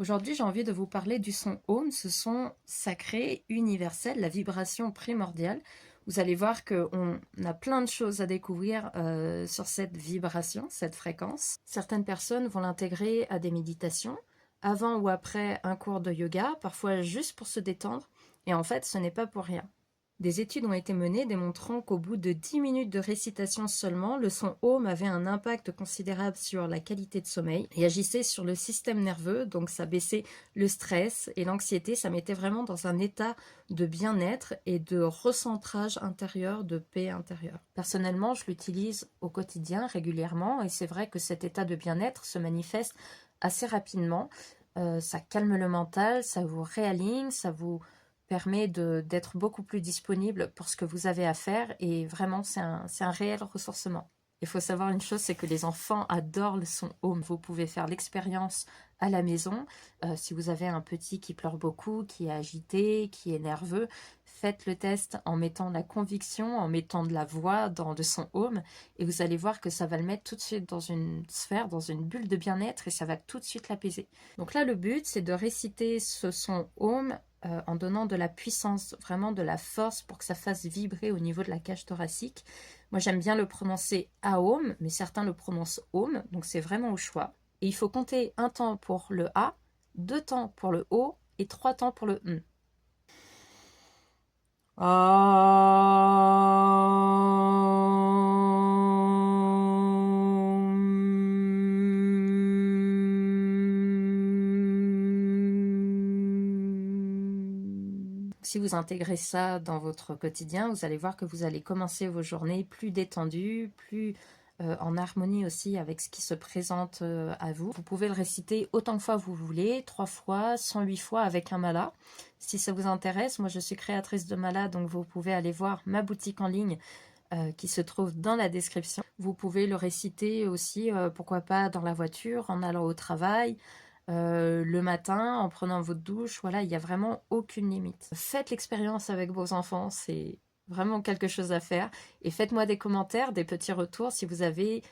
Aujourd'hui, j'ai envie de vous parler du son Home, ce son sacré, universel, la vibration primordiale. Vous allez voir qu'on a plein de choses à découvrir sur cette vibration, cette fréquence. Certaines personnes vont l'intégrer à des méditations, avant ou après un cours de yoga, parfois juste pour se détendre. Et en fait, ce n'est pas pour rien. Des études ont été menées démontrant qu'au bout de 10 minutes de récitation seulement, le son Home avait un impact considérable sur la qualité de sommeil et agissait sur le système nerveux, donc ça baissait le stress et l'anxiété, ça mettait vraiment dans un état de bien-être et de recentrage intérieur, de paix intérieure. Personnellement, je l'utilise au quotidien régulièrement et c'est vrai que cet état de bien-être se manifeste assez rapidement. Ça calme le mental, ça vous réaligne, ça vous permet d'être beaucoup plus disponible pour ce que vous avez à faire et vraiment c'est un réel ressourcement. Il faut savoir une chose, c'est que les enfants adorent le son Home. Vous pouvez faire l'expérience à la maison. Si vous avez un petit qui pleure beaucoup, qui est agité, qui est nerveux, faites le test en mettant la conviction, en mettant de la voix dans le son Home et vous allez voir que ça va le mettre tout de suite dans une sphère, dans une bulle de bien-être et ça va tout de suite l'apaiser. Donc là, le but, c'est de réciter ce son Home en donnant de la puissance, vraiment de la force pour que ça fasse vibrer au niveau de la cage thoracique. Moi, j'aime bien le prononcer Aum, mais certains le prononcent Home, donc c'est vraiment au choix. Et il faut compter un temps pour le A, 2 temps pour le O et 3 temps pour le M. Si vous intégrez ça dans votre quotidien, vous allez voir que vous allez commencer vos journées plus détendues, plus en harmonie aussi avec ce qui se présente à vous. Vous pouvez le réciter autant de fois vous voulez, 3 fois, 108 fois avec un mala. Si ça vous intéresse, moi je suis créatrice de mala, donc vous pouvez aller voir ma boutique en ligne qui se trouve dans la description. Vous pouvez le réciter aussi, pourquoi pas dans la voiture, en allant au travail, le matin, en prenant votre douche, voilà, il n'y a vraiment aucune limite. Faites l'expérience avec vos enfants, c'est vraiment quelque chose à faire. Et faites-moi des commentaires, des petits retours si vous avez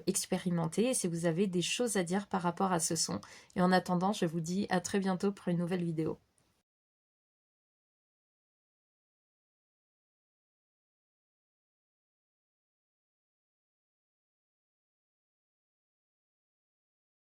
expérimenté, si vous avez des choses à dire par rapport à ce son. Et en attendant, je vous dis à très bientôt pour une nouvelle vidéo.